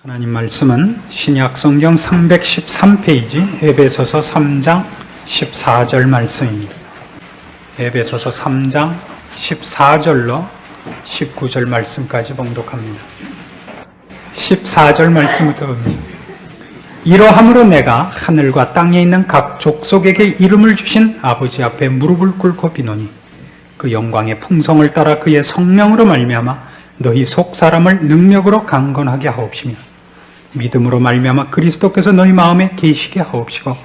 하나님 말씀은 신약 성경 313페이지 에베소서 3장 14절 말씀입니다. 에베소서 3장 14절로 19절 말씀까지 봉독합니다. 14절 말씀부터 봅니다. 이러함으로 내가 하늘과 땅에 있는 각 족속에게 이름을 주신 아버지 앞에 무릎을 꿇고 비노니 그 영광의 풍성을 따라 그의 성령으로 말미암아 너희 속 사람을 능력으로 강건하게 하옵시며 믿음으로 말미암아 그리스도께서 너희 마음에 계시게 하옵시고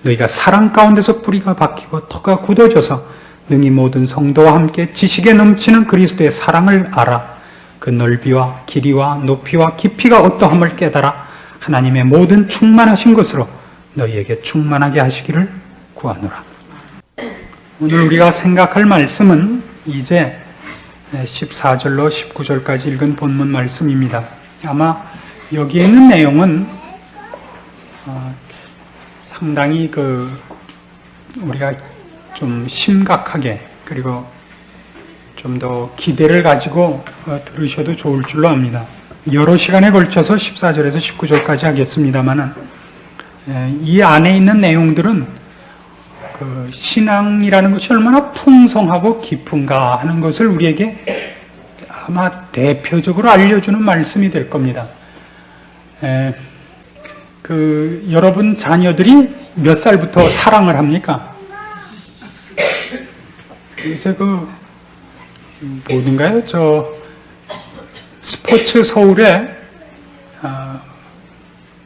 너희가 사랑 가운데서 뿌리가 박히고 터가 굳어져서 능히 모든 성도와 함께 지식에 넘치는 그리스도의 사랑을 알아 그 넓이와 길이와 높이와 깊이가 어떠함을 깨달아 하나님의 모든 충만하신 것으로 너희에게 충만하게 하시기를 구하노라. 오늘 우리가 생각할 말씀은 이제 14절로 19절까지 읽은 본문 말씀입니다. 아마 여기에 있는 내용은 상당히 우리가 좀 심각하게 그리고 좀 더 기대를 가지고 들으셔도 좋을 줄로 압니다. 여러 시간에 걸쳐서 14절에서 19절까지 하겠습니다만은 이 안에 있는 내용들은 신앙이라는 것이 얼마나 풍성하고 깊은가 하는 것을 우리에게 아마 대표적으로 알려주는 말씀이 될 겁니다. 여러분 자녀들이 몇 살부터 사랑을 합니까? 요새 뭐든가요? 스포츠 서울에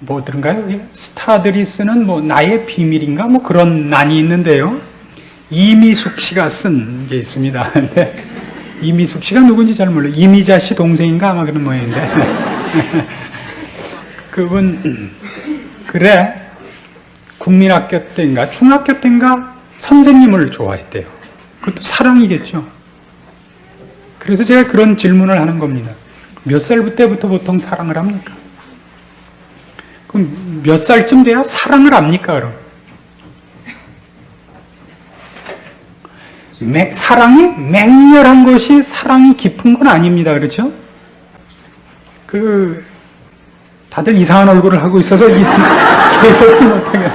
뭐든가요? 스타들이 쓰는 나의 비밀인가? 그런 난이 있는데요. 이미숙 씨가 쓴 게 있습니다. 근데 이미숙 씨가 누군지 잘 몰라요. 이미자 씨 동생인가? 아마 그런 모양인데. 그분, 국민학교 때인가, 중학교 때인가 선생님을 좋아했대요. 그것도 사랑이겠죠. 그래서 제가 그런 질문을 하는 겁니다. 몇 살부터 보통 사랑을 합니까? 그럼 몇 살쯤 돼야 사랑을 합니까, 그럼? 사랑이 맹렬한 것이 사랑이 깊은 건 아닙니다. 그렇죠? 다들 이상한 얼굴을 하고 있어서 계속 못하게.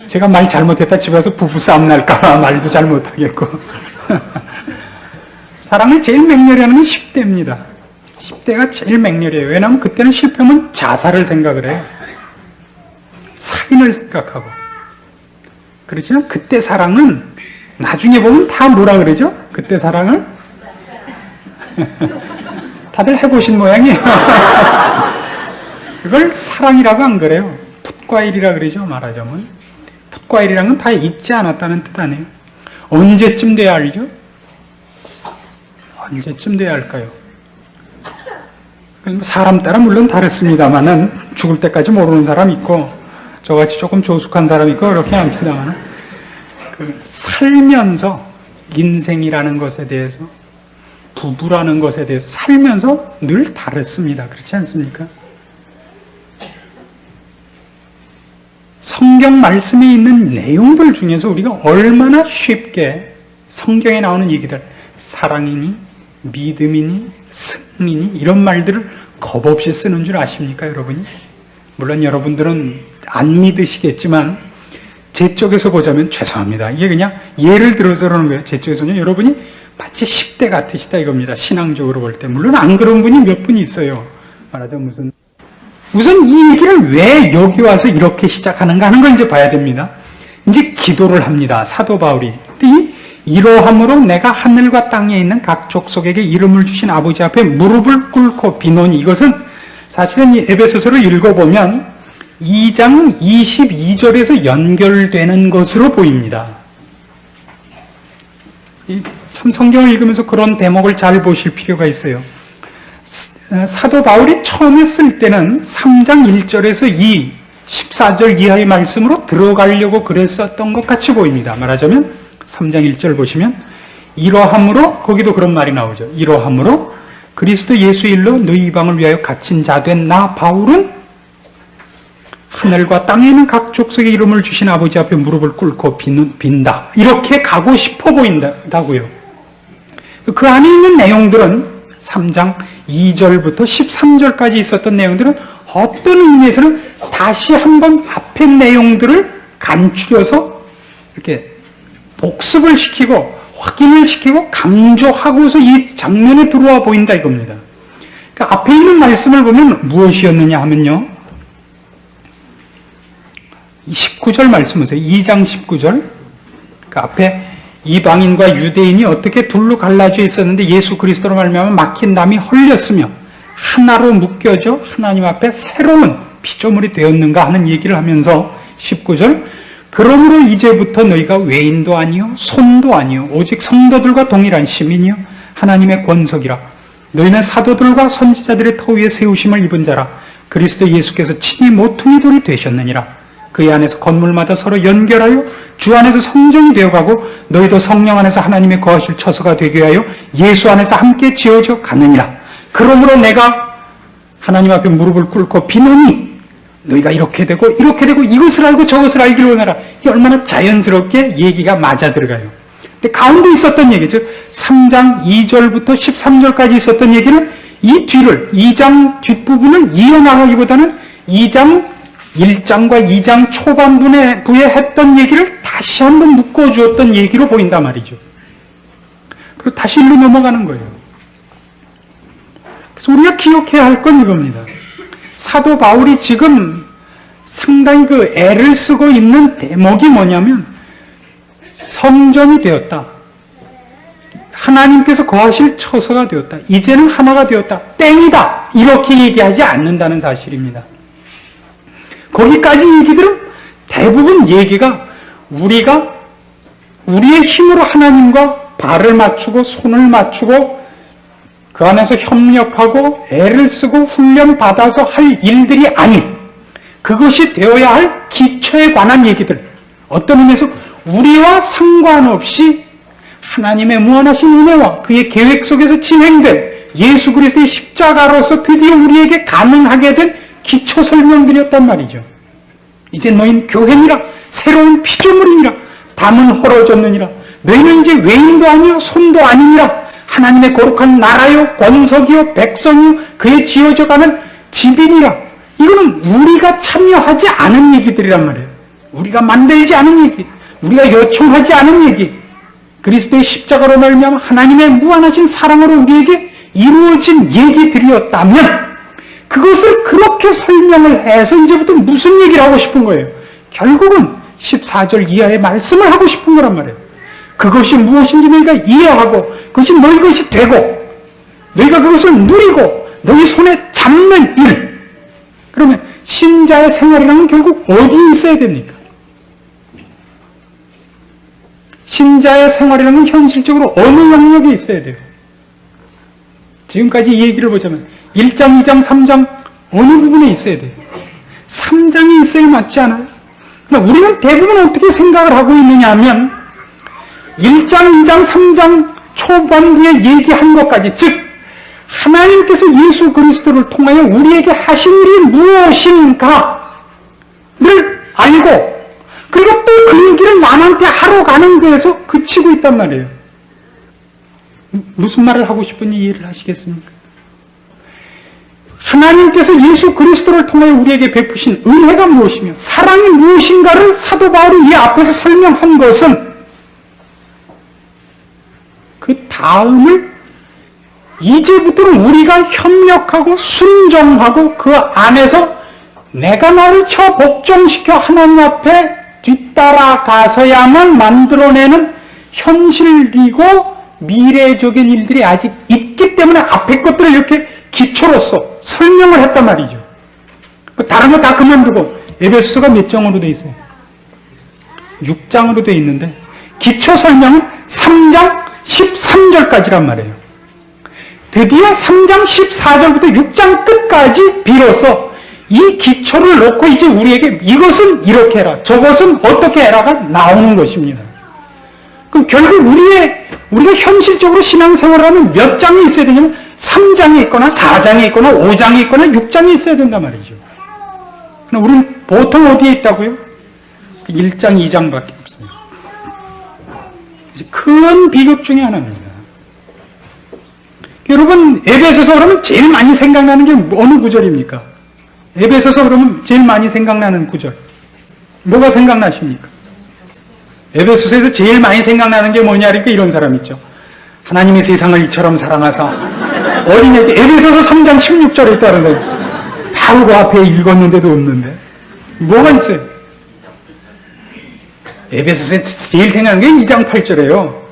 제가 말 잘못했다 집에 와서 부부싸움 날까봐 말도 잘 못하겠고. 사랑을 제일 맹렬히 하는 건 10대입니다. 10대가 제일 맹렬해요. 왜냐하면 그때는 실패하면 자살을 생각을 해요. 살인을 생각하고. 그렇지만 그때 사랑은 나중에 보면 다 뭐라 그러죠? 그때 사랑을? 다들 해보신 모양이에요. 그걸 사랑이라고 안 그래요. 풋과일이라 그러죠, 말하자면. 풋과일이란 건 다 익지 않았다는 뜻 아니에요. 언제쯤 돼야 알죠? 언제쯤 돼야 할까요? 사람 따라 물론 다르습니다만은 죽을 때까지 모르는 사람 있고 저같이 조금 조숙한 사람 있고 그렇게 합니다만은 살면서 인생이라는 것에 대해서 부부라는 것에 대해서 살면서 늘 다릅니다. 그렇지 않습니까? 성경 말씀에 있는 내용들 중에서 우리가 얼마나 쉽게 성경에 나오는 얘기들, 사랑이니 믿음이니 승리니 이런 말들을 겁없이 쓰는 줄 아십니까, 여러분이? 물론 여러분들은 안 믿으시겠지만 제 쪽에서 보자면 죄송합니다. 이게 그냥 예를 들어서 그러는 거예요. 제 쪽에서는 여러분이 마치 10대 같으시다 이겁니다. 신앙적으로 볼 때. 물론 안 그런 분이 몇 분 있어요. 말하자면 우선 이 얘기를 왜 여기 와서 이렇게 시작하는가 하는 걸 이제 봐야 됩니다. 이제 기도를 합니다. 사도 바울이. 이러함으로 내가 하늘과 땅에 있는 각 족속에게 이름을 주신 아버지 앞에 무릎을 꿇고 비노니, 이것은 사실은 이 에베소서를 읽어보면 2장 22절에서 연결되는 것으로 보입니다. 참 성경을 읽으면서 그런 대목을 잘 보실 필요가 있어요. 사도 바울이 처음에 쓸 때는 3장 1절에서 14절 이하의 말씀으로 들어가려고 그랬었던 것 같이 보입니다. 말하자면 3장 1절 보시면 이러함으로, 거기도 그런 말이 나오죠. 이러함으로 그리스도 예수 일로 너희 이방을 위하여 갇힌 자 된 나 바울은 하늘과 땅에 있는 각 족속의 이름을 주신 아버지 앞에 무릎을 꿇고 빈다. 이렇게 가고 싶어 보인다고요. 그 안에 있는 내용들은 3장 2절부터 13절까지 있었던 내용들은 어떤 의미에서는 다시 한번 앞의 내용들을 간추려서 이렇게 복습을 시키고 확인을 시키고 강조하고서 이 장면에 들어와 보인다 이겁니다. 그러니까 앞에 있는 말씀을 보면 무엇이었느냐 하면요. 19절 말씀 보세요. 2장 19절. 그 앞에 이방인과 유대인이 어떻게 둘로 갈라져 있었는데 예수 그리스도로 말미암아 막힌 담이 헐렸으며 하나로 묶여져 하나님 앞에 새로운 피조물이 되었는가 하는 얘기를 하면서 19절 그러므로 이제부터 너희가 외인도 아니요 손도 아니요 오직 성도들과 동일한 시민이요 하나님의 권석이라 너희는 사도들과 선지자들의 터 위에 세우심을 입은 자라 그리스도 예수께서 친히 모퉁이 돌이 되셨느니라 그의 안에서 건물마다 서로 연결하여 주 안에서 성전이 되어가고 너희도 성령 안에서 하나님의 거하실 처소가 되게 하여 예수 안에서 함께 지어져 가느니라. 그러므로 내가 하나님 앞에 무릎을 꿇고 비노니 너희가 이렇게 되고 이것을 알고 저것을 알기를 원하라. 이게 얼마나 자연스럽게 얘기가 맞아 들어가요. 근데 가운데 있었던 얘기, 즉 3장 2절부터 13절까지 있었던 얘기를 이 뒤를 2장 뒷부분을 이어나가기보다는 2장 1장과 2장 초반부에 했던 얘기를 다시 한번 묶어주었던 얘기로 보인단 말이죠. 그리고 다시 일로 넘어가는 거예요. 그래서 우리가 기억해야 할 건 이겁니다. 사도 바울이 지금 상당히 그 애를 쓰고 있는 대목이 뭐냐면 성전이 되었다. 하나님께서 거하실 처소가 되었다. 이제는 하나가 되었다. 땡이다. 이렇게 얘기하지 않는다는 사실입니다. 거기까지 얘기들은 대부분 얘기가 우리가 우리의 힘으로 하나님과 발을 맞추고 손을 맞추고 그 안에서 협력하고 애를 쓰고 훈련받아서 할 일들이 아닌 그것이 되어야 할 기초에 관한 얘기들, 어떤 의미에서 우리와 상관없이 하나님의 무한하신 은혜와 그의 계획 속에서 진행된 예수 그리스도의 십자가로서 드디어 우리에게 가능하게 된 기초 설명들이었단 말이죠. 이제 너희는 교회니라 새로운 피조물이니라 담은 헐어졌느니라 너희는 이제 외인도 아니요 손도 아니니라 하나님의 거룩한 나라요 권석이요 백성이요 그의 지어져가는 집이니라. 이거는 우리가 참여하지 않은 얘기들이란 말이에요. 우리가 만들지 않은 얘기, 우리가 요청하지 않은 얘기, 그리스도의 십자가로 말미암아 하나님의 무한하신 사랑으로 우리에게 이루어진 얘기들이었다면 그것을 그렇게 설명을 해서 이제부터 무슨 얘기를 하고 싶은 거예요? 결국은 14절 이하의 말씀을 하고 싶은 거란 말이에요. 그것이 무엇인지 너희가 이해하고 그것이 너희 것이 되고 너희가 그것을 누리고 너희 손에 잡는 일. 그러면 신자의 생활이라면 결국 어디에 있어야 됩니까? 신자의 생활이라면 현실적으로 어느 영역에 있어야 돼요? 지금까지 이 얘기를 보자면 1장, 2장, 3장 어느 부분에 있어야 돼요? 3장에 있어야 맞지 않아요? 그러니까 우리는 대부분 어떻게 생각을 하고 있느냐 하면 1장, 2장, 3장 초반부에 얘기한 것까지, 즉 하나님께서 예수 그리스도를 통하여 우리에게 하신 일이 무엇인가를 알고 그리고 또 그 얘기를 남한테 하러 가는 거에서 그치고 있단 말이에요. 무슨 말을 하고 싶은지 이해를 하시겠습니까? 하나님께서 예수 그리스도를 통하여 우리에게 베푸신 은혜가 무엇이며 사랑이 무엇인가를 사도 바울이 이 앞에서 설명한 것은 그 다음을 이제부터는 우리가 협력하고 순종하고 그 안에서 내가 나를 복종시켜 하나님 앞에 뒤따라가서야만 만들어내는 현실이고 미래적인 일들이 아직 있기 때문에 앞에 것들을 이렇게 기초로서 설명을 했단 말이죠. 다른 거 다 그만두고 에베소서가 몇 장으로 돼 있어요? 6장으로 돼 있는데 기초 설명은 3장 13절까지란 말이에요. 드디어 3장 14절부터 6장 끝까지 비로소 이 기초를 놓고 이제 우리에게 이것은 이렇게 해라, 저것은 어떻게 해라가 나오는 것입니다. 그럼 결국 우리가 현실적으로 신앙생활을 하면 몇 장이 있어야 되냐면 3장이 있거나 4장이 있거나 5장이 있거나 6장이 있어야 된단 말이죠. 그럼 우리는 보통 어디에 있다고요? 1장, 2장밖에 없어요. 큰 비극 중에 하나입니다. 여러분, 에베소서 그러면 제일 많이 생각나는 게 어느 구절입니까? 에베소서 그러면 제일 많이 생각나는 구절. 뭐가 생각나십니까? 에베소서에서 제일 많이 생각나는 게 뭐냐, 그러니까 이런 사람 있죠. 하나님이 세상을 이처럼 사랑하사 어린애기, 에베소서 3장 16절에 있다는 사람 있죠. 바로 그 앞에 읽었는데도 없는데. 뭐가 있어요? 에베소서에 제일 생각나는 게 2장 8절이에요.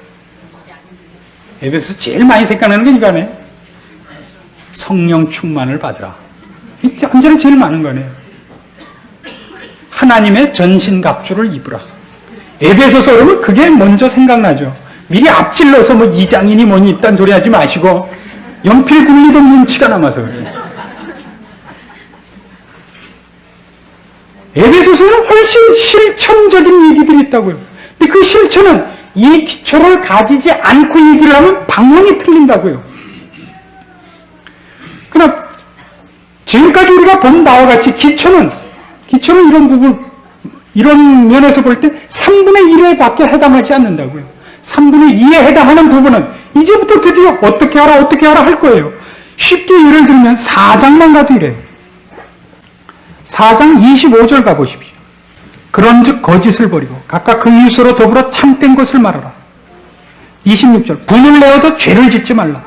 에베소서 제일 많이 생각나는 게 이거네. 성령 충만을 받으라. 이게 완전히 제일 많은 거네요. 하나님의 전신갑주를 입으라. 에베소서 그러면 그게 먼저 생각나죠. 미리 앞질러서 뭐 2장이니 뭐니 있단 소리 하지 마시고 연필 굴리던 눈치가 남아서 그래요. 에베소서에는 훨씬 실천적인 얘기들이 있다고요. 근데 그 실천은 이 기초를 가지지 않고 얘기를 하면 방향이 틀린다고요. 그러나 지금까지 우리가 본 바와 같이 기초는 이런 부분, 이런 면에서 볼 때 3분의 1에 밖에 해당하지 않는다고요. 3분의 2에 해당하는 부분은 이제부터 드디어 어떻게 하라 할 거예요. 쉽게 예를 들면 4장만 가도 이래요. 4장 25절 가보십시오. 그런즉 거짓을 버리고 각각 그 이웃으로 더불어 참된 것을 말하라. 26절 분을 내어도 죄를 짓지 말라.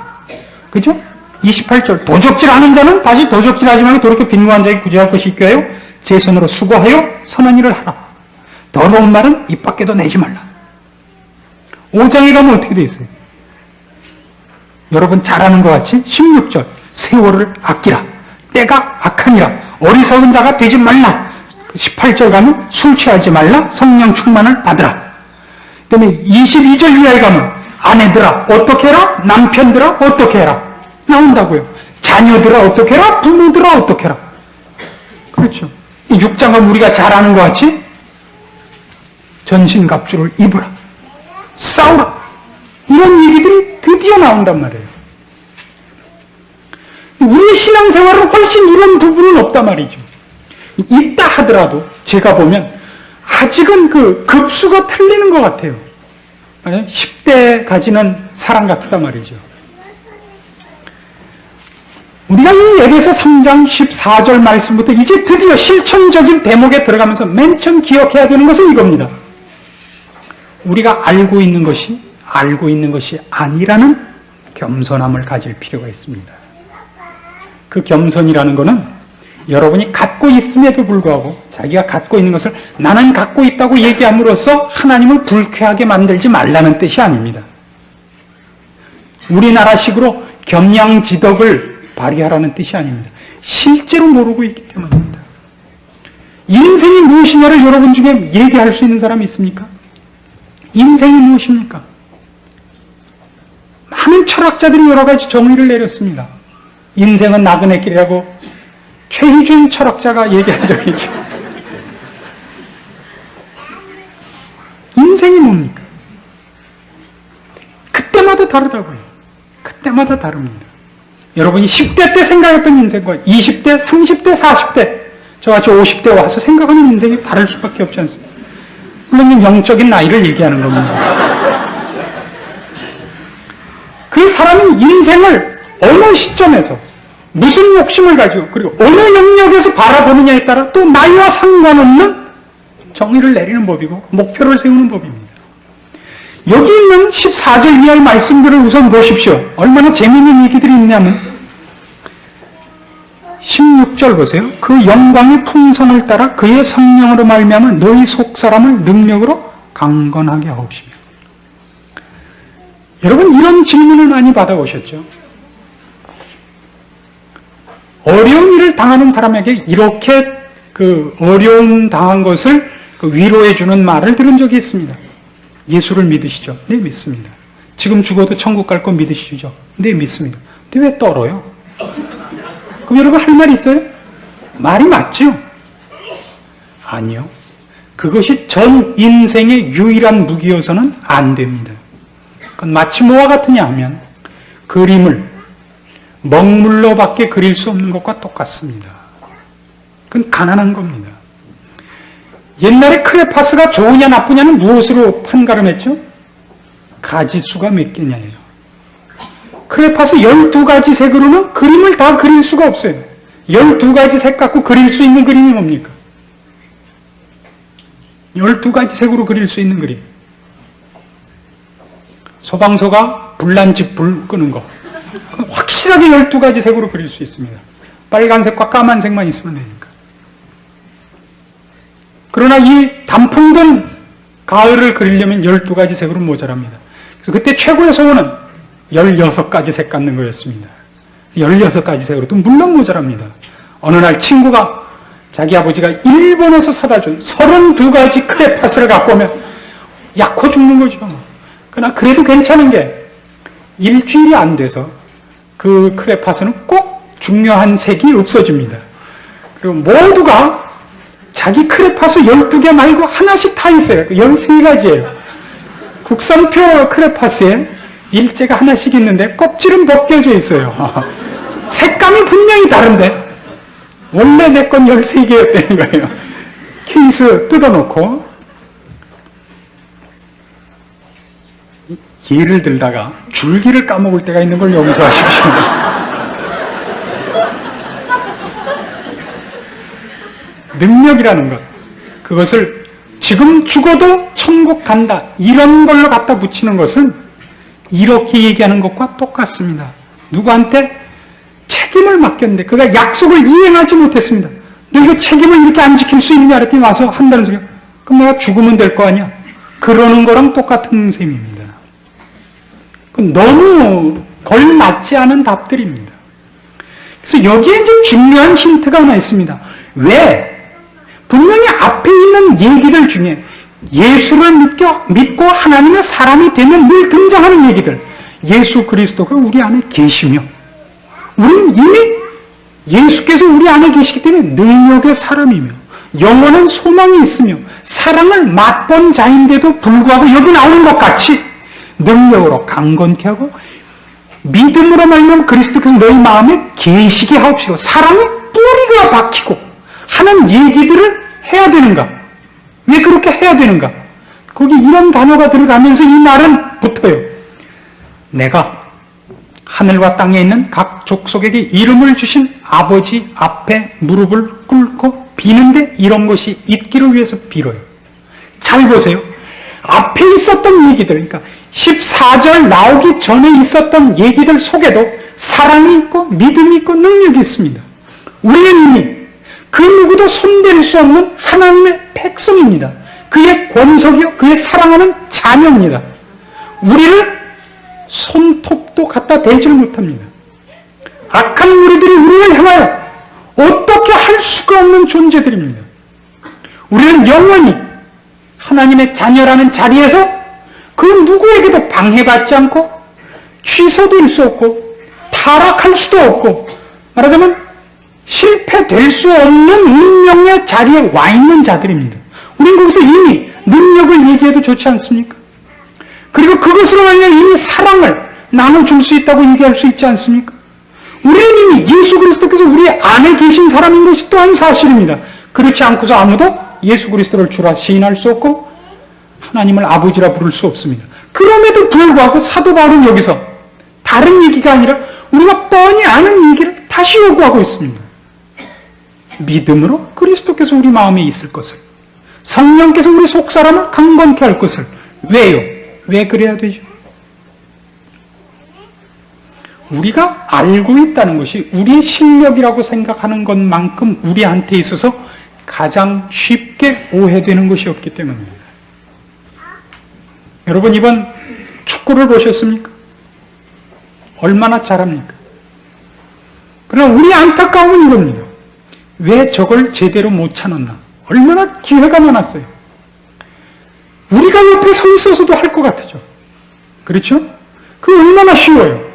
그죠? 28절 도적질하는 자는 다시 도적질하지 말고 도렇게 빈궁한 자에게 구제할 것이 있겨요. 제 손으로 수고하여 선한 일을 하라. 더러운 말은 입 밖에도 내지 말라. 5장에 가면 어떻게 돼 있어요? 여러분 잘 아는 것 같이 16절 세월을 아끼라. 때가 악하니라. 어리석은 자가 되지 말라. 18절 가면 술 취하지 말라. 성령 충만을 받으라. 그 다음에 22절 이하에 가면 아내들아 어떻게 해라. 남편들아 어떻게 해라. 나온다고요. 자녀들아 어떻게 해라. 부모들아 어떻게 해라. 그렇죠. 이 6장은 우리가 잘 아는 것 같이 전신갑주를 입으라. 싸우라. 이런 얘기들이 드디어 나온단 말이에요. 우리의 신앙생활은 훨씬 이런 부분은 없단 말이죠. 있다 하더라도 제가 보면 아직은 그 급수가 틀리는 것 같아요. 10대 가지는 사랑 같단 말이죠. 우리가 이 에베소 3장 14절 말씀부터 이제 드디어 실천적인 대목에 들어가면서 맨 처음 기억해야 되는 것은 이겁니다. 우리가 알고 있는 것이 아니라는 겸손함을 가질 필요가 있습니다. 그 겸손이라는 것은 여러분이 갖고 있음에도 불구하고 자기가 갖고 있는 것을 나는 갖고 있다고 얘기함으로써 하나님을 불쾌하게 만들지 말라는 뜻이 아닙니다. 우리나라식으로 겸양지덕을 발휘하라는 뜻이 아닙니다. 실제로 모르고 있기 때문입니다. 인생이 무엇이냐를 여러분 중에 얘기할 수 있는 사람이 있습니까? 인생이 무엇입니까? 많은 철학자들이 여러 가지 정의를 내렸습니다. 인생은 나그네 길이라고 최희준 철학자가 얘기한 적이 있죠. 인생이 뭡니까? 그때마다 다르다고요. 그때마다 다릅니다. 여러분이 10대 때 생각했던 인생과 20대, 30대, 40대, 저같이 50대 와서 생각하는 인생이 다를 수밖에 없지 않습니까? 물론 영적인 나이를 얘기하는 겁니다. 그 사람이 인생을 어느 시점에서 무슨 욕심을 가지고 그리고 어느 영역에서 바라보느냐에 따라 또 나이와 상관없는 정의를 내리는 법이고 목표를 세우는 법입니다. 여기 있는 14절 이하의 말씀들을 우선 보십시오. 얼마나 재미있는 얘기들이 있냐면 16절 보세요. 그 영광의 풍성을 따라 그의 성령으로 말미암아 너희 속사람을 능력으로 강건하게 하옵시며. 여러분 이런 질문을 많이 받아오셨죠. 어려운 일을 당하는 사람에게 이렇게 그 어려움 당한 것을 위로해 주는 말을 들은 적이 있습니다. 예수를 믿으시죠? 네, 믿습니다. 지금 죽어도 천국 갈 거 믿으시죠? 네, 믿습니다. 근데 왜 떨어요? 그럼 여러분 할 말이 있어요? 말이 맞죠? 아니요. 그것이 전 인생의 유일한 무기여서는 안 됩니다. 그건 마치 뭐와 같으냐 하면 그림을 먹물로밖에 그릴 수 없는 것과 똑같습니다. 그건 가난한 겁니다. 옛날에 크레파스가 좋으냐 나쁘냐는 무엇으로 판가름했죠? 가지수가 몇 개냐예요. 크레파스 12가지 색으로는 그림을 다 그릴 수가 없어요. 12가지 색 갖고 그릴 수 있는 그림이 뭡니까? 12가지 색으로 그릴 수 있는 그림. 소방서가 불난 집 불 끄는 거. 확실하게 12가지 색으로 그릴 수 있습니다. 빨간색과 까만색만 있으면 되니까. 그러나 이 단풍된 가을을 그리려면 12가지 색으로 모자랍니다. 그래서 그때 최고의 소원은 16가지 색 갖는 거였습니다. 16가지 색으로도 물론 모자랍니다. 어느 날 친구가 자기 아버지가 일본에서 사다 준 32가지 크레파스를 갖고 오면 약호 죽는 거죠. 그러나 그래도 괜찮은 게 일주일이 안 돼서 그 크레파스는 꼭 중요한 색이 없어집니다. 그리고 모두가 자기 크레파스 12개 말고 하나씩 다 있어요. 13가지예요. 국산표 크레파스에 일제가 하나씩 있는데 껍질은 벗겨져 있어요. 색감이 분명히 다른데 원래 내 건 13개였다는 거예요. 케이스 뜯어놓고 예를 들다가 줄기를 까먹을 때가 있는 걸 용서하십시오. 능력이라는 것, 그것을 지금 죽어도 천국 간다 이런 걸로 갖다 붙이는 것은 이렇게 얘기하는 것과 똑같습니다. 누구한테 책임을 맡겼는데 그가 약속을 이행하지 못했습니다. 너 이거 책임을 이렇게 안 지킬 수 있느냐 그랬더니 와서 한다는 소리야. 그럼 내가 죽으면 될 거 아니야. 그러는 거랑 똑같은 셈입니다. 너무 걸맞지 않은 답들입니다. 그래서 여기에 이제 중요한 힌트가 하나 있습니다. 왜? 분명히 앞에 있는 얘기들 중에 예수를 믿고 하나님의 사람이 되면 늘 등장하는 얘기들, 예수 그리스도가 우리 안에 계시며 우리는 이미 예수께서 우리 안에 계시기 때문에 능력의 사람이며 영원한 소망이 있으며 사랑을 맛본 자인데도 불구하고 여기 나오는 것 같이 능력으로 강건케 하고 믿음으로 말미암아 그리스도께서 너희 마음에 계시게 하옵시고 사랑의 뿌리가 박히고 하는 얘기들을 해야 되는가? 왜 그렇게 해야 되는가? 거기 이런 단어가 들어가면서 이 말은 붙어요. 내가 하늘과 땅에 있는 각 족속에게 이름을 주신 아버지 앞에 무릎을 꿇고 비는데 이런 것이 있기를 위해서 빌어요. 잘 보세요. 앞에 있었던 얘기들, 그러니까 14절 나오기 전에 있었던 얘기들 속에도 사랑이 있고 믿음이 있고 능력이 있습니다. 우리는 이미 그 누구도 손댈 수 없는 하나님의 백성입니다. 그의 권속이요 그의 사랑하는 자녀입니다. 우리를 손톱도 갖다 대질 못합니다. 악한 무리들이 우리를 향하여 어떻게 할 수가 없는 존재들입니다. 우리는 영원히 하나님의 자녀라는 자리에서 그 누구에게도 방해받지 않고 취소될 수 없고 타락할 수도 없고 말하자면 실패될 수 없는 운명의 자리에 와 있는 자들입니다. 우리는 거기서 이미 능력을 얘기해도 좋지 않습니까? 그리고 그것으로 말미암아 이미 사랑을 나눠줄 수 있다고 얘기할 수 있지 않습니까? 우리는 이미 예수 그리스도께서 우리 안에 계신 사람인 것이 또한 사실입니다. 그렇지 않고서 아무도 예수 그리스도를 주라 시인할 수 없고 하나님을 아버지라 부를 수 없습니다. 그럼에도 불구하고 사도 바울은 여기서 다른 얘기가 아니라 우리가 뻔히 아는 얘기를 다시 요구하고 있습니다. 믿음으로 그리스도께서 우리 마음에 있을 것을, 성령께서 우리 속사람을 강건케 할 것을. 왜요? 왜 그래야 되죠? 우리가 알고 있다는 것이 우리의 실력이라고 생각하는 것만큼 우리한테 있어서 가장 쉽게 오해되는 것이 없기 때문입니다. 여러분 이번 축구를 보셨습니까? 얼마나 잘합니까? 그러나 우리 안타까움은 이겁니다. 왜 저걸 제대로 못 차놓나? 얼마나 기회가 많았어요. 우리가 옆에 서 있어서도 할 것 같죠. 그렇죠? 그거 얼마나 쉬워요.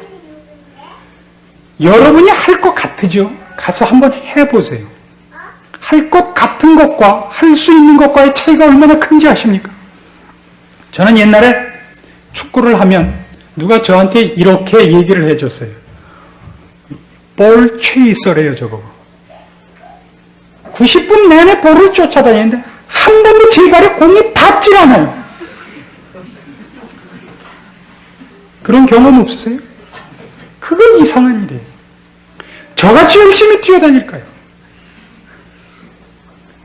여러분이 할 것 같으죠? 가서 한번 해보세요. 할 것 같은 것과 할 수 있는 것과의 차이가 얼마나 큰지 아십니까? 저는 옛날에 축구를 하면 누가 저한테 이렇게 얘기를 해줬어요. 볼 체이서래요, 저거. 90분 내내 볼을 쫓아다니는데 한 번도 제 발에 공이 닿질 않아요. 그런 경험 없으세요? 그거 이상한 일이에요. 저같이 열심히 뛰어다닐까요?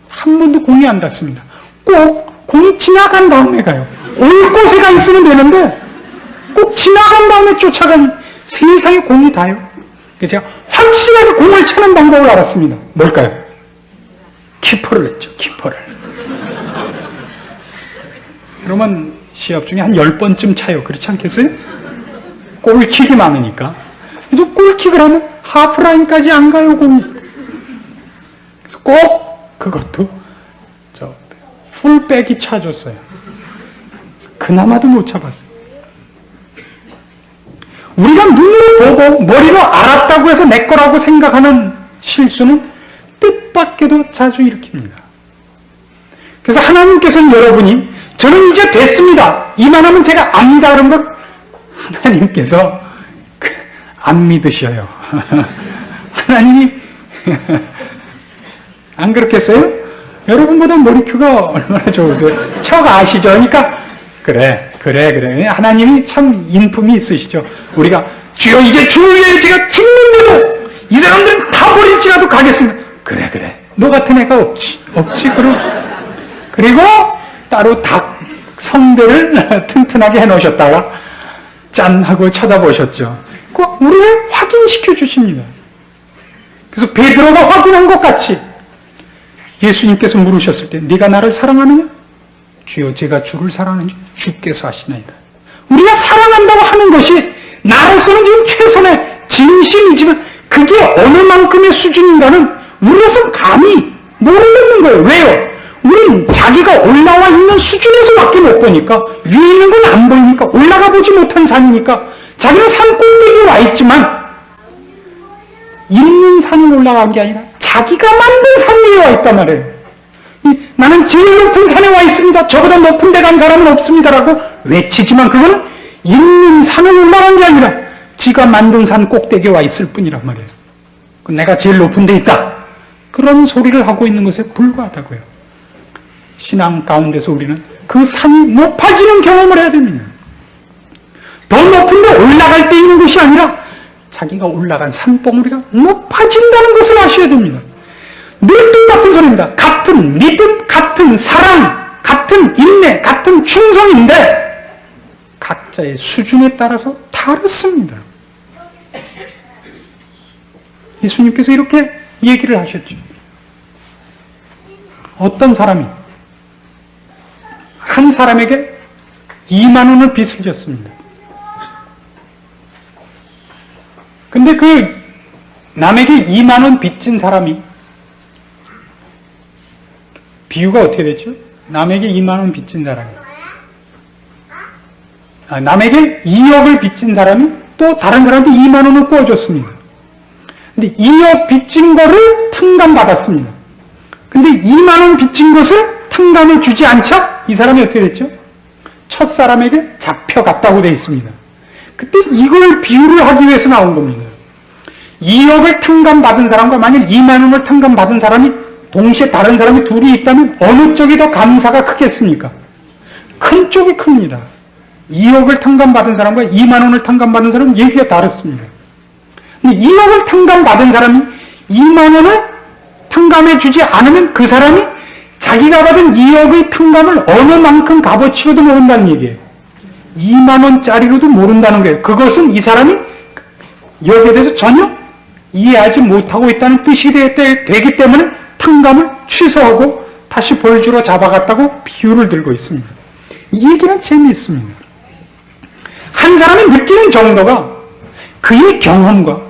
한 번도 공이 안 닿습니다. 꼭 공이 지나간 다음에 가요. 올 곳에 가 있으면 되는데 꼭 지나간 다음에 쫓아가니 세상에 공이 닿아요. 그래서 제가 확실하게 공을 차는 방법을 알았습니다. 뭘까요? 키퍼를 했죠. 키퍼를. 그러면 시합 중에 한 10번쯤 차요. 그렇지 않겠어요? 골킥이 많으니까. 그래서 골킥을 하면 하프라인까지 안 가요, 공이. 그래서 꼭 그것도 풀백이 차줬어요. 그나마도 못 잡았어요. 우리가 눈으로 보고 머리로 알았다고 해서 내 거라고 생각하는 실수는 뜻밖에도 자주 일으킵니다. 그래서 하나님께서는 여러분이 저는 이제 됐습니다. 이만하면 제가 압니다. 그런 걸 하나님께서 안 믿으셔요. 하나님이 안 그렇겠어요? 여러분보다 머리큐가 얼마나 좋으세요? 척 아시죠? 그러니까 그래. 하나님이 참 인품이 있으시죠. 우리가 주여 이제 주를 위해 제가 죽는데도 이 사람들은 다 버릴지라도 가겠습니다. 그래. 너 같은 애가 없지. 그리고 따로 닭 성대를 튼튼하게 해놓으셨다가 짠 하고 쳐다보셨죠. 그거 우리를 확인시켜 주십니다. 그래서 베드로가 확인한 것 같이 예수님께서 물으셨을 때 네가 나를 사랑하느냐? 주여 제가 주를 사랑하는지 주께서 아시나이다. 우리가 사랑한다고 하는 것이 나로서는 지금 최선의 진심이지만 그게 어느 만큼의 수준인가는 우리로서는 감히 모르겠는 거예요. 왜요? 우린 자기가 올라와 있는 수준에서밖에 못 보니까 위에 있는 건 안 보이니까 올라가 보지 못한 산이니까 자기는 산 꼭대기에 와 있지만 있는 산에 올라간 게 아니라 자기가 만든 산 위에 와 있단 말이에요. 나는 제일 높은 산에 와 있습니다. 저보다 높은 데 간 사람은 없습니다라고 외치지만 그건 있는 산에 올라간 게 아니라 지가 만든 산 꼭대기에 와 있을 뿐이란 말이에요. 내가 제일 높은 데 있다. 그런 소리를 하고 있는 것에 불과하다고요. 신앙 가운데서 우리는 그 산이 높아지는 경험을 해야 됩니다. 더 높은 데 올라갈 때 있는 것이 아니라 자기가 올라간 산봉우리가 높아진다는 것을 아셔야 됩니다. 늘 똑같은 소리입니다. 같은 믿음, 같은 사랑, 같은 인내, 같은 충성인데 각자의 수준에 따라서 다릅니다. 예수님께서 이렇게 얘기를 하셨죠. 어떤 사람이 한 사람에게 2만 원을 빚을 졌습니다. 근데 그 남에게 2만 원 빚진 사람이 비유가 어떻게 됐죠? 남에게 2만 원 빚진 사람이 남에게 2억을 빚진 사람이 또 다른 사람한테 2만 원을 구워줬습니다. 근데 2억 빚진 거를 탕감받았습니다. 근데 2만 원 빚진 것을 탕감을 주지 않자 이 사람이 어떻게 됐죠? 첫 사람에게 잡혀갔다고 되어 있습니다. 그때 이걸 비유를 하기 위해서 나온 겁니다. 2억을 탕감받은 사람과 만약 2만 원을 탕감받은 사람이 동시에 다른 사람이 둘이 있다면 어느 쪽이 더 감사가 크겠습니까? 큰 쪽이 큽니다. 2억을 탕감받은 사람과 2만 원을 탕감받은 사람은 얘기가 다릅니다. 근데 2억을 탕감받은 사람이 2만 원을 탕감해 주지 않으면 그 사람이 자기가 받은 2억의 탕감을 어느 만큼 값어치로도 모른다는 얘기예요. 2만 원짜리로도 모른다는 거예요. 그것은 이 사람이 여기에 대해서 전혀 이해하지 못하고 있다는 뜻이 되기 때문에 탕감을 취소하고 다시 벌주로 잡아갔다고 비유를 들고 있습니다. 이 얘기는 재미있습니다. 한 사람이 느끼는 정도가 그의 경험과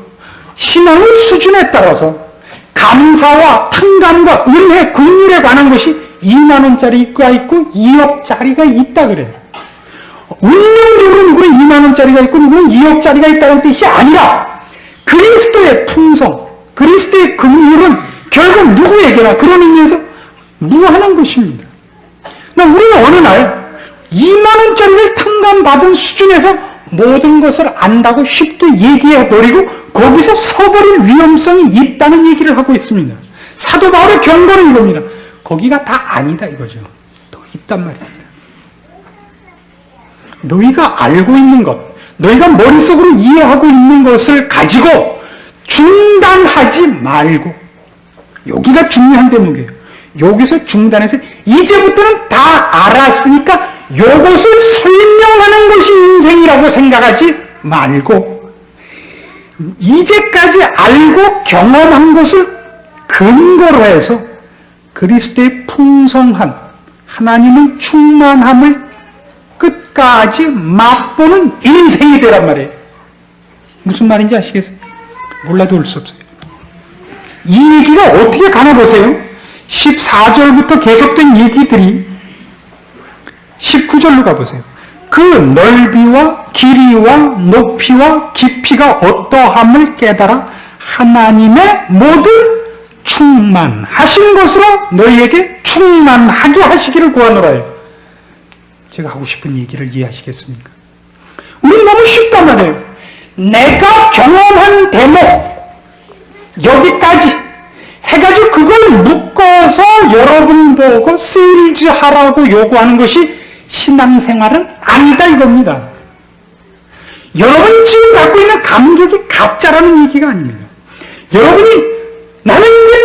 신앙의 수준에 따라서 감사와 탕감과 은혜, 긍휼에 관한 것이 2만 원짜리가 있고 2억짜리가 있다 그래요. 운명적으로 누구는 2만 원짜리가 있고 누구는 2억짜리가 있다는 뜻이 아니라 그리스도의 풍성, 그리스도의 긍휼은 결국 누구에게나 그런 의미에서 무한한 것입니다. 우리는 어느 날 2만 원짜리를 탕감받은 수준에서 모든 것을 안다고 쉽게 얘기해버리고 거기서 서버릴 위험성이 있다는 얘기를 하고 있습니다. 사도 바울의 경고는 이겁니다. 거기가 다 아니다 이거죠. 또 있단 말입니다. 너희가 알고 있는 것, 너희가 머릿속으로 이해하고 있는 것을 가지고 중단하지 말고, 여기가 중요한 대목이에요. 여기서 중단해서 이제부터는 다 알았으니까 이것을 설명하는 것이 인생이라고 생각하지 말고, 이제까지 알고 경험한 것을 근거로 해서 그리스도의 풍성한 하나님의 충만함을 끝까지 맛보는 인생이 되란 말이에요. 무슨 말인지 아시겠어요? 몰라도 올 수 없어요. 이 얘기가 어떻게 가나 보세요. 14절부터 계속된 얘기들이 19절로 가보세요. 그 넓이와 길이와 높이와 깊이가 어떠함을 깨달아 하나님의 모든 충만하신 것으로 너희에게 충만하게 하시기를 구하노라요. 제가 하고 싶은 얘기를 이해하시겠습니까? 우리 너무 쉽단 말이에요. 내가 경험한 대목 여기까지 해가지고 그걸 묶어서 여러분 보고 세일즈하라고 요구하는 것이 신앙생활은 아니다 이겁니다. 여러분이 지금 갖고 있는 감격이 가짜라는 얘기가 아닙니다. 여러분이 나는 이제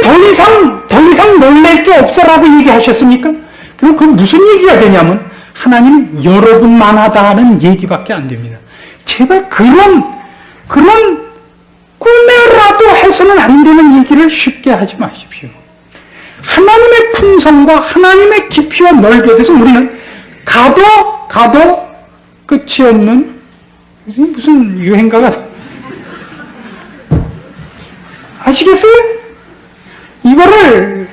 더 이상 놀랄 게 없어라고 얘기하셨습니까? 그럼 그건 무슨 얘기가 되냐면 하나님은 여러분만 하다는 얘기밖에 안 됩니다. 제발 그런 꿈에라도 해서는 안 되는 얘기를 쉽게 하지 마십시오. 하나님의 풍성과 하나님의 깊이와 넓이에 대해서 우리는 가도 끝이 없는 무슨 유행가가 아시겠어요? 이거를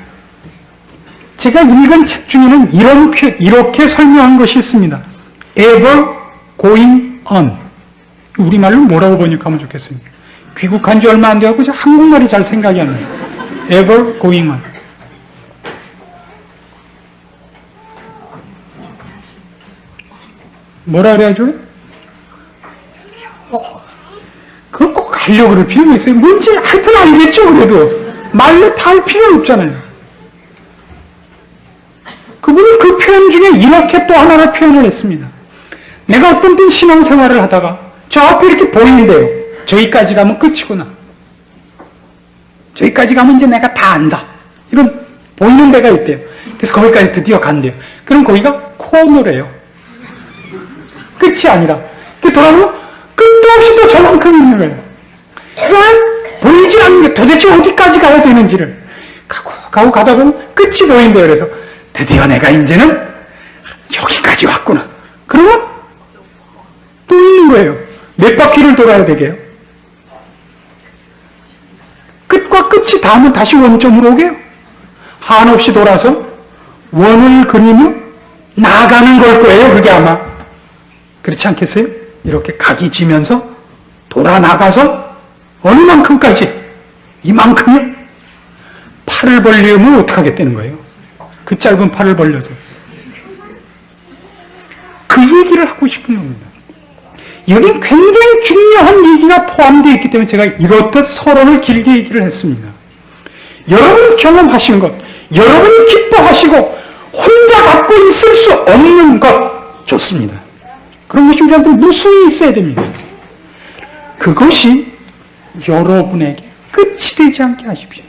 제가 읽은 책 중에는 이렇게 설명한 것이 있습니다. ever going on. 우리말로 뭐라고 번역하면 좋겠습니까? 귀국한 지 얼마 안 되고 한국말이 잘 생각이 안 나서. ever going on. 뭐라 그래야죠? 그걸 꼭 하려고 그럴 필요가 있어요. 뭔지 하여튼 알겠죠, 그래도. 말로 다 할 필요는 없잖아요. 그분은 그 표현 중에 이렇게 또 하나를 표현을 했습니다. 내가 어떤 때 신앙생활을 하다가 저 앞에 이렇게 보이는데요. 저기까지 가면 끝이구나. 저기까지 가면 이제 내가 다 안다. 이런 보이는 데가 있대요. 그래서 거기까지 드디어 간대요. 그럼 거기가 코너래요. 끝이 아니라. 돌아보면 끝도 없이 또 저만큼 있는 거예요. 그래서 보이지 않는 게 도대체 어디까지 가야 되는지를 가고 가다 보면 끝이 보인대요. 그래서 드디어 내가 이제는 여기까지 왔구나. 그러면 또 있는 거예요. 몇 바퀴를 돌아야 되게요? 끝과 끝이 닿으면 다시 원점으로 오게요. 한없이 돌아서 원을 그리며 나가는 걸 거예요. 그게 아마. 그렇지 않겠어요? 이렇게 각이 지면서 돌아 나가서 어느 만큼까지? 이만큼이요? 팔을 벌리면 어떻게 하겠다는 거예요? 그 짧은 팔을 벌려서. 그 얘기를 하고 싶은 겁니다. 여기 굉장히 중요한 얘기가 포함되어 있기 때문에 제가 이렇듯 서론을 길게 얘기를 했습니다. 여러분이 경험하신 것, 여러분이 기뻐하시고 혼자 갖고 있을 수 없는 것 좋습니다. 그런 것이 우리한테 무수히 있어야 됩니다. 그것이 여러분에게 끝이 되지 않게 하십시오.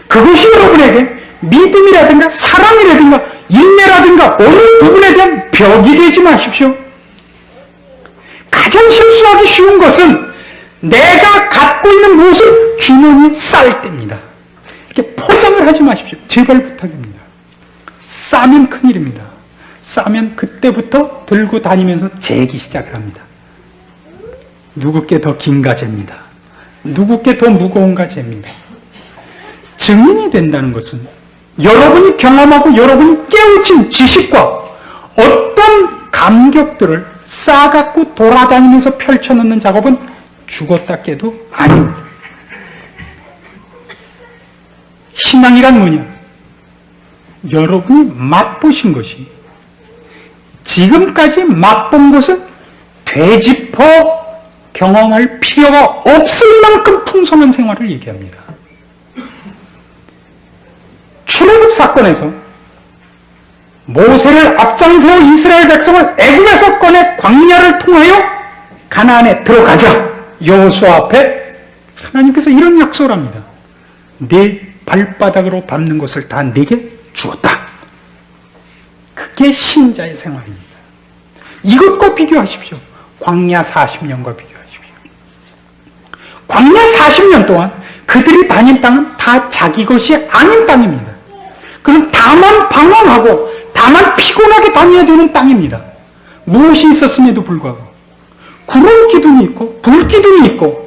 그것이 여러분에게 믿음이라든가 사랑이라든가 인내라든가 어느 부분에 대한 벽이 되지 마십시오. 가장 실수하기 쉬운 것은 내가 갖고 있는 무엇을 주머니에 쌀 때입니다. 이렇게 포장을 하지 마십시오. 제발 부탁입니다. 싸면 큰일입니다. 싸면 그때부터 들고 다니면서 재기 시작을 합니다. 누구께 더 긴가 잽니다. 누구께 더 무거운가 잽니다. 증인이 된다는 것은 여러분이 경험하고 여러분이 깨우친 지식과 어떤 감격들을 싸갖고 돌아다니면서 펼쳐놓는 작업은 죽었다 깨도 아닙니다. 신앙이란 뭐냐? 여러분이 맛보신 것이 지금까지 맛본 것을 되짚어 경험할 필요가 없을 만큼 풍성한 생활을 얘기합니다. 출애굽 사건에서 모세를 앞장세워 이스라엘 백성을 애굽에서 꺼내 광야를 통하여 가나안에 들어가자. 여호수아 앞에 하나님께서 이런 약속을 합니다. 내 발바닥으로 밟는 것을 다 내게 주었다. 그게 신자의 생활입니다. 이것과 비교하십시오. 광야 40년과 비교하십시오. 광야 40년 동안 그들이 다닌 땅은 다 자기 것이 아닌 땅입니다. 그럼 다만 방황하고 다만 피곤하게 다녀야 되는 땅입니다. 무엇이 있었음에도 불구하고 구름 기둥이 있고 불 기둥이 있고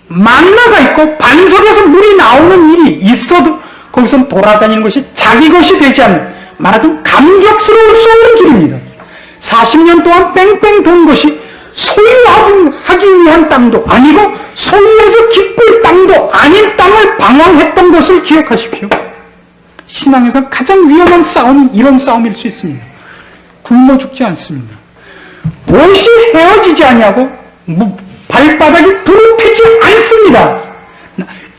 만나가 있고 반석에서 물이 나오는 일이 있어도 거기서 돌아다니는 것이 자기 것이 되지 않는, 말하자면 감격스러울 수 없는 길입니다. 40년 동안 뺑뺑 돈 것이 소유하기 위한 땅도 아니고 소유해서 기쁠 땅도 아닌 땅을 방황했던 것을 기억하십시오. 신앙에서 가장 위험한 싸움이 이런 싸움일 수 있습니다. 굶어 죽지 않습니다. 무엇이 헤어지지 않냐고 발바닥이 부르피지 않습니다.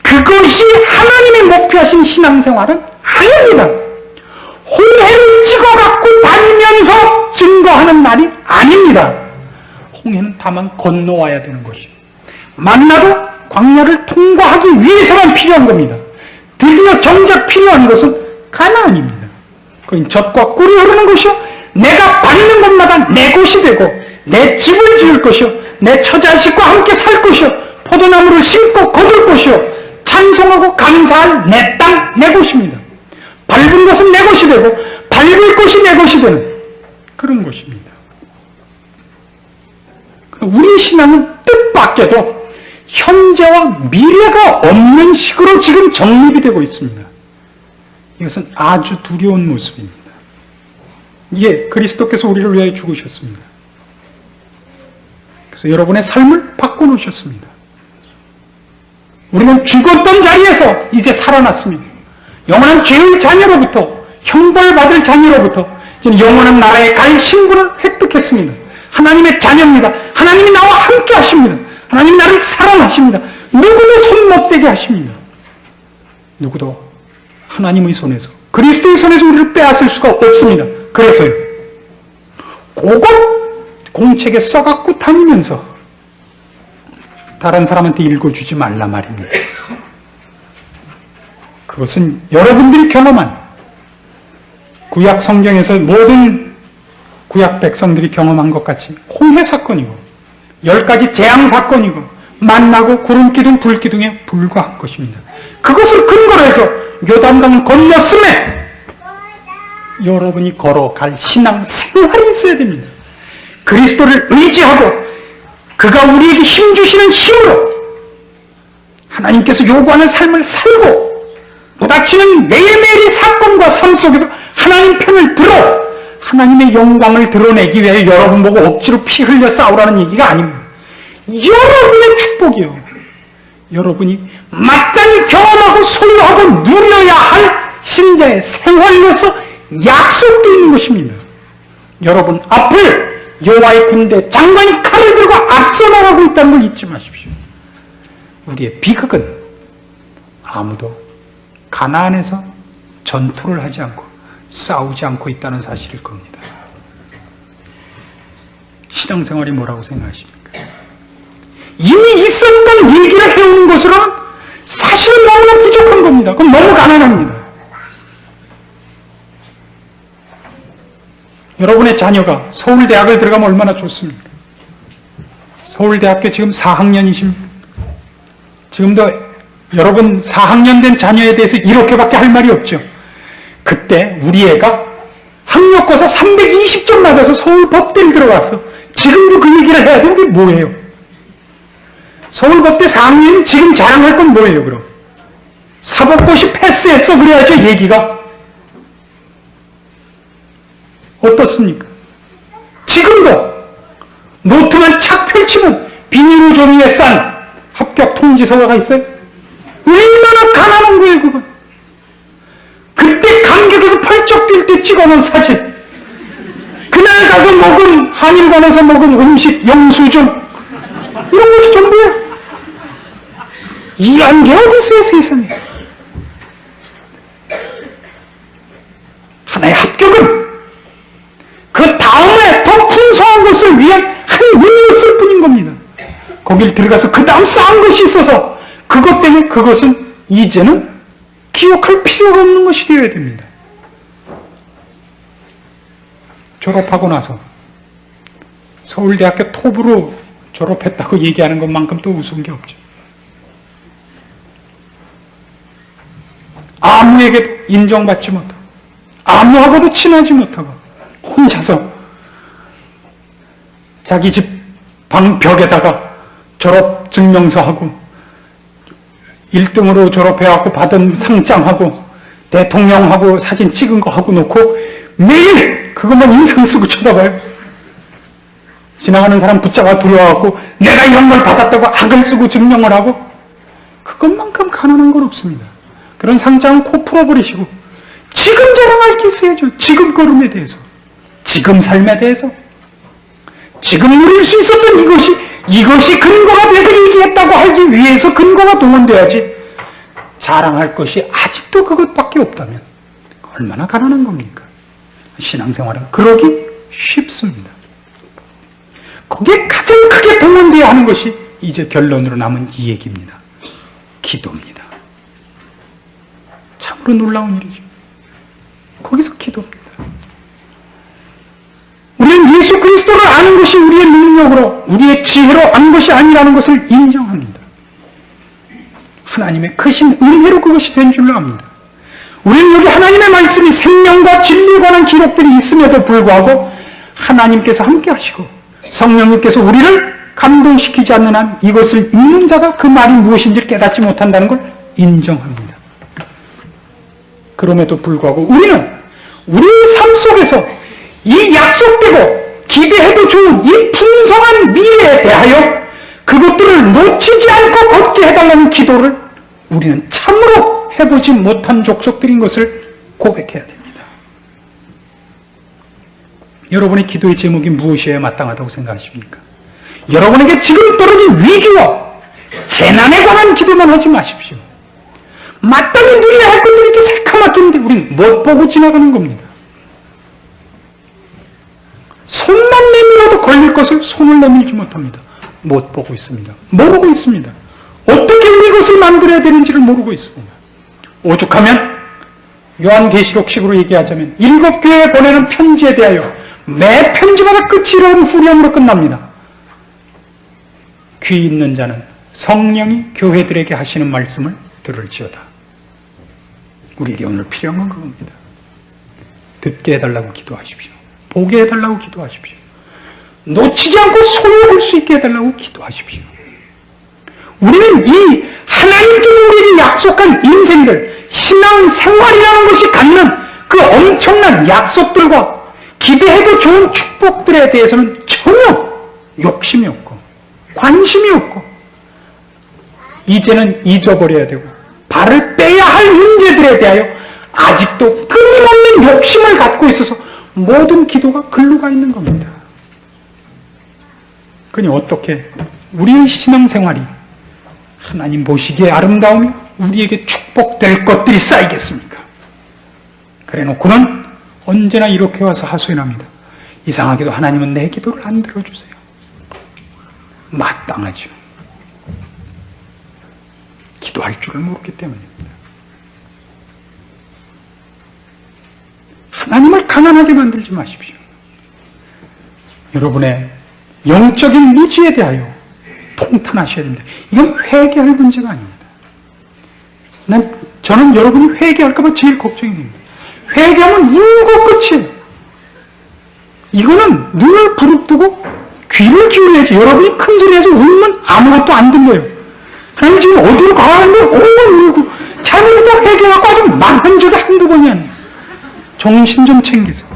그것이 하나님이 목표하신 신앙생활은 아닙니다. 홍해를 찍어갖고 다니면서 증거하는 날이 아닙니다. 홍해는 다만 건너와야 되는 것이죠. 만나도 광야를 통과하기 위해서만 필요한 겁니다. 드디어 정작 필요한 것은 가나안입니다. 그건 젖과 꿀이 흐르는 것이요, 내가 밟는 곳마다 내 곳이 되고 내 집을 지을 것이요, 내 처자식과 함께 살 것이요, 포도나무를 심고 거둘 것이요, 찬송하고 감사할 내 땅, 내 곳입니다. 밟은 것은 내 것이 되고 밟을 것이 내 것이 되는 그런 것입니다. 우리 신앙은 뜻밖에도 현재와 미래가 없는 식으로 지금 정립이 되고 있습니다. 이것은 아주 두려운 모습입니다. 예, 그리스도께서 우리를 위하여 죽으셨습니다. 그래서 여러분의 삶을 바꿔놓으셨습니다. 우리는 죽었던 자리에서 이제 살아났습니다. 영원한 죄의 자녀로부터, 형벌받을 자녀로부터 이제 영원한 나라에 갈 신분을 획득했습니다. 하나님의 자녀입니다. 하나님이 나와 함께 하십니다. 하나님이 나를 사랑하십니다. 누구도 손 못 대게 하십니다. 누구도 하나님의 손에서, 그리스도의 손에서 우리를 빼앗을 수가 없습니다. 그래서요, 그것 공책에 써갖고 다니면서 다른 사람한테 읽어주지 말라 말입니다. 그것은 여러분들이 경험한, 구약 성경에서 모든 구약 백성들이 경험한 것 같이 홍해 사건이고 10가지 재앙 사건이고 만나고 구름기둥 불기둥에 불과한 것입니다. 그것을 근거로 해서 요단강을 건넜음에 여러분이 걸어갈 신앙 생활이 있어야 됩니다. 그리스도를 의지하고 그가 우리에게 힘주시는 힘으로 하나님께서 요구하는 삶을 살고 부닥치는 매일매일의 사건과 삶 속에서 하나님 편을 들어 하나님의 영광을 드러내기 위해 여러분 보고 억지로 피 흘려 싸우라는 얘기가 아닙니다. 여러분의 축복이요, 여러분이 마땅히 경험하고 소유하고 누려야 할 신자의 생활로서 약속되어 있는 것입니다. 여러분 앞을 여호와의 군대 장관이 칼을 들고 앞서 나가고 있다는 걸 잊지 마십시오. 우리의 비극은 아무도 가나안에서 전투를 하지 않고 싸우지 않고 있다는 사실일 겁니다. 신앙생활이 뭐라고 생각하십니까? 이미 있었던 일기를 해오는 것으로는 사실은 너무나 부족한 겁니다. 그럼 너무 가난합니다. 여러분의 자녀가 서울대학을 들어가면 얼마나 좋습니까? 서울대학교 지금 4학년이십니까? 지금도 여러분 4학년 된 자녀에 대해서 이렇게밖에 할 말이 없죠. 그때 우리 애가 학력고사 320점 맞아서 서울법대를 들어갔어. 지금도 그 얘기를 해야 되는 게 뭐예요? 서울법대 4학년이 지금 자랑할 건 뭐예요, 그럼? 사법고시 패스했어, 그래야죠, 얘기가. 어떻습니까? 지금도 노트만 착 펼치면 비닐로 종이에 싼 합격 통지서가 있어요? 얼마나 가난한 거예요, 그건. 그때 감격해서 펄쩍 뛸 때 찍어놓은 사진, 그날 가서 먹은, 한일관에서 먹은 음식 영수증, 이런 것이 전부야. 이런 게 어디 있어요, 세상에. 하나의 합격은 그 다음에 더 풍성한 것을 위한 한 의미였을 뿐입니다. 거길 들어가서 그 다음 쌓은 것이 있어서 그것 때문에 그것은 이제는 기억할 필요가 없는 것이 되어야 됩니다. 졸업하고 나서 서울대학교 톱으로 졸업했다고 얘기하는 것만큼 또 우스운 게 없죠. 아무에게도 인정받지 못하고 아무하고도 친하지 못하고 혼자서 자기 집 방 벽에다가 졸업 증명서하고 1등으로 졸업해갖고 받은 상장하고 대통령하고 사진 찍은 거 하고 놓고 매일 그것만 인상 쓰고 쳐다봐요. 지나가는 사람 붙잡아 두려워갖고 내가 이런 걸 받았다고 악을 쓰고 증명을 하고 그것만큼 가난한 건 없습니다. 그런 상장은 코 풀어버리시고 지금 자랑할 게 있어야죠. 지금 걸음에 대해서, 지금 삶에 대해서, 지금 누릴 수 있었던 이것이 근거가 돼서 얘기했다고 하기 위해서 근거가 동원돼야지. 자랑할 것이 아직도 그것밖에 없다면 얼마나 가난한 겁니까? 신앙생활은 그러기 쉽습니다. 거기에 가장 크게 동원되어야 하는 것이 이제 결론으로 남은 이 얘기입니다. 기도입니다. 참으로 놀라운 일이죠. 거기서 기도입니다. 우리는 예수 그리스도를 아는 것이 우리의 능력으로, 우리의 지혜로 아는 것이 아니라는 것을 인정합니다. 하나님의 크신 은혜로 그것이 된 줄로 압니다. 우리는 여기 하나님의 말씀이 생명과 진리에 관한 기록들이 있음에도 불구하고 하나님께서 함께 하시고 성령님께서 우리를 감동시키지 않는 한 이것을 읽는 자가 그 말이 무엇인지를 깨닫지 못한다는 걸 인정합니다. 그럼에도 불구하고 우리는 우리의 삶 속에서 이 약속되고 기대해도 좋은 이 풍성한 미래에 대하여 그것들을 놓치지 않고 걷게 해달라는 기도를 우리는 참으로 해보지 못한 족속들인 것을 고백해야 됩니다. 여러분의 기도의 제목이 무엇이어야 마땅하다고 생각하십니까? 여러분에게 지금 떨어진 위기와 재난에 관한 기도만 하지 마십시오. 마땅히 누려야 할 것들이 이렇게 새카맣게 있는데 우리는 못 보고 지나가는 겁니다. 손만 내밀어도 걸릴 것을 손을 내밀지 못합니다. 못 보고 있습니다. 모르고 있습니다. 어떻게 우리 것을 만들어야 되는지를 모르고 있습니다. 오죽하면 요한계시록식으로 얘기하자면 7교회에 보내는 편지에 대하여 매 편지마다 끝이 이런 후렴으로 끝납니다. 귀 있는 자는 성령이 교회들에게 하시는 말씀을 들을지어다. 우리에게 오늘 필요한 건 그겁니다. 듣게 해달라고 기도하십시오. 보게 해달라고 기도하십시오. 놓치지 않고 소유할 수 있게 해달라고 기도하십시오. 우리는 이 하나님께서 우리에게 약속한 인생들, 신앙생활이라는 것이 갖는 그 엄청난 약속들과 기대해도 좋은 축복들에 대해서는 전혀 욕심이 없고 관심이 없고 이제는 잊어버려야 되고 발을 빼야 할 문제들에 대하여 아직도 끊임없는 욕심을 갖고 있어서 모든 기도가 글로 가 있는 겁니다. 그니 어떻게 우리의 신앙생활이 하나님 보시기에 아름다우며 우리에게 축복될 것들이 쌓이겠습니까? 그래 놓고는 언제나 이렇게 와서 하소연합니다. 이상하게도 하나님은 내 기도를 안 들어주세요. 마땅하죠. 기도할 줄을 모르기 때문입니다. 하나님을 가난하게 만들지 마십시오. 여러분의 영적인 무지에 대하여 통탄하셔야 됩니다. 이건 회개할 문제가 아닙니다. 저는 여러분이 회개할까 봐 제일 걱정이 됩니다. 회개하면 울고 끝이에요. 이거는 눈을 부릅뜨고 귀를 기울여야지. 여러분이 큰 소리 해서 울면 아무것도 안 들려요. 하나님 지금 어디로 가는데 울고 잘못했다 회개하고 아주 망한 적이 한두 번이 아니에요. 정신 좀 챙기세요.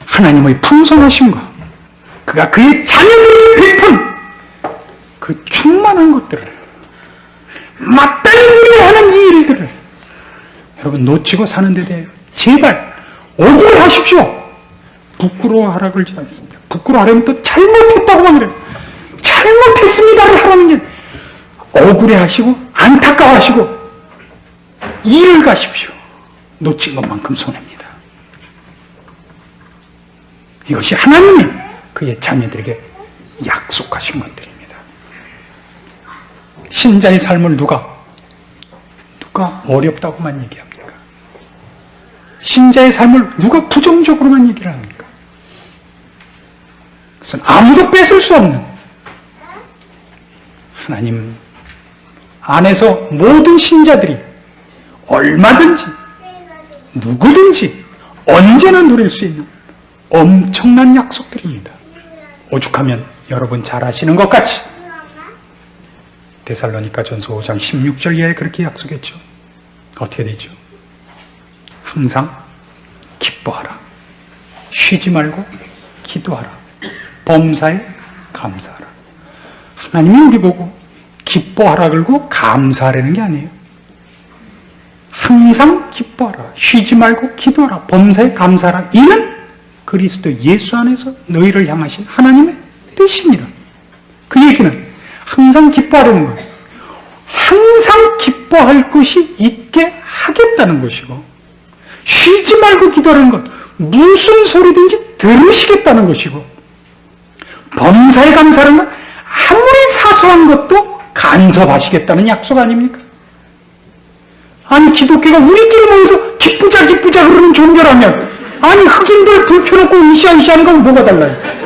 하나님의 풍성하심과 그가 그의 자녀들에게 베푼 그 충만한 것들을 마땅히 누려야 하는 이 일들을 여러분 놓치고 사는 데 대해 제발 억울해하십시오. 부끄러워하라 그러지 않습니다. 부끄러워하려면 또 잘못했다고만 그래요. 잘못했습니다를 하라는 게 억울해하시고 안타까워하시고 일을 가십시오. 놓친 것만큼 손해입니다. 이것이 하나님이 그의 자녀들에게 약속하신 것들입니다. 신자의 삶을 누가 어렵다고만 얘기합니까? 신자의 삶을 누가 부정적으로만 얘기를 합니까? 그것은 아무도 뺏을 수 없는 하나님 안에서 모든 신자들이 얼마든지 누구든지 언제나 누릴 수 있는 엄청난 약속들입니다. 오죽하면 여러분 잘 아시는 것 같이 데살로니가전서 5장 16절 이하에 그렇게 약속했죠. 어떻게 되죠? 항상 기뻐하라. 쉬지 말고 기도하라. 범사에 감사하라. 하나님이 우리 보고 기뻐하라 그러고 감사하라는 게 아니에요. 항상 기뻐하라. 쉬지 말고 기도하라. 범사에 감사하라. 이는 그리스도 예수 안에서 너희를 향하신 하나님의 뜻이니라. 그 얘기는 항상 기뻐하라는 것, 항상 기뻐할 것이 있게 하겠다는 것이고, 쉬지 말고 기도하는 것, 무슨 소리든지 들으시겠다는 것이고, 범사에 감사하는 것, 아무리 사소한 것도 간섭하시겠다는 약속 아닙니까? 아니, 기독교가 우리끼리 모여서 기쁘자 그러는 종교라면, 아니, 흑인들 불 펴놓고 으쌰으쌰하는 건 뭐가 달라요?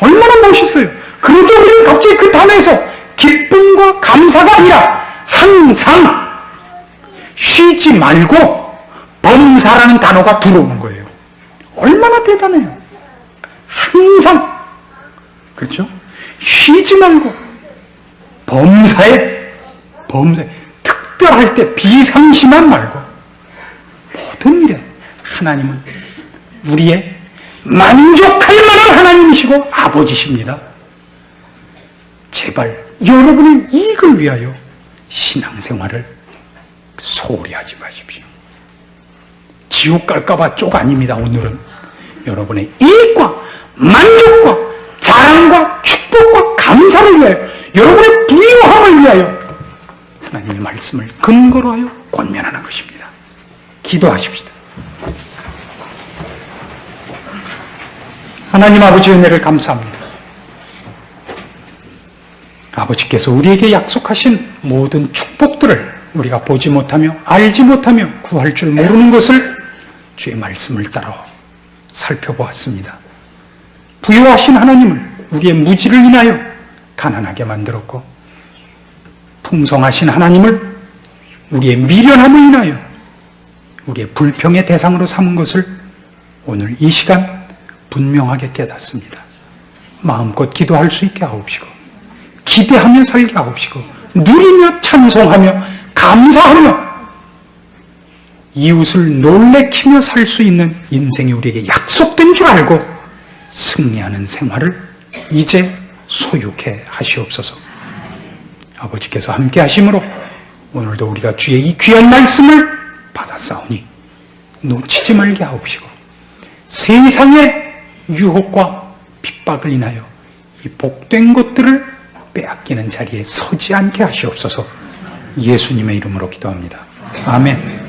얼마나 멋있어요. 그런데 우리는 갑자기 그 단어에서 기쁨과 감사가 아니라 항상 쉬지 말고 범사라는 단어가 들어오는 거예요. 얼마나 대단해요. 항상, 그렇죠? 쉬지 말고 범사에 특별할 때 비상심한 말고 모든 일에 하나님은 우리의 만족할 만한 하나님이시고 아버지십니다. 제발 여러분의 이익을 위하여 신앙생활을 소홀히 하지 마십시오. 지옥 갈까봐 쪽 아닙니다. 오늘은 여러분의 이익과 만족과 자랑과 축복과 감사를 위하여, 여러분의 부유함을 위하여 하나님의 말씀을 근거로 하여 권면하는 것입니다. 기도하십시다. 하나님 아버지 은혜를 감사합니다. 아버지께서 우리에게 약속하신 모든 축복들을 우리가 보지 못하며 알지 못하며 구할 줄 모르는 것을 주의 말씀을 따라 살펴보았습니다. 부유하신 하나님을 우리의 무지를 인하여 가난하게 만들었고, 풍성하신 하나님을 우리의 미련함을 인하여 우리의 불평의 대상으로 삼은 것을 오늘 이 시간 분명하게 깨닫습니다. 마음껏 기도할 수 있게 하옵시고, 기대하며 살게 하옵시고, 누리며 찬송하며 감사하며 이웃을 놀래키며 살 수 있는 인생이 우리에게 약속된 줄 알고 승리하는 생활을 이제 소유케 하시옵소서. 아버지께서 함께 하심으로 오늘도 우리가 주의 이 귀한 말씀을 받았사오니 놓치지 말게 하옵시고, 세상의 유혹과 핍박을 인하여 이 복된 것들을 빼앗기는 자리에 서지 않게 하시옵소서. 예수님의 이름으로 기도합니다. 아멘.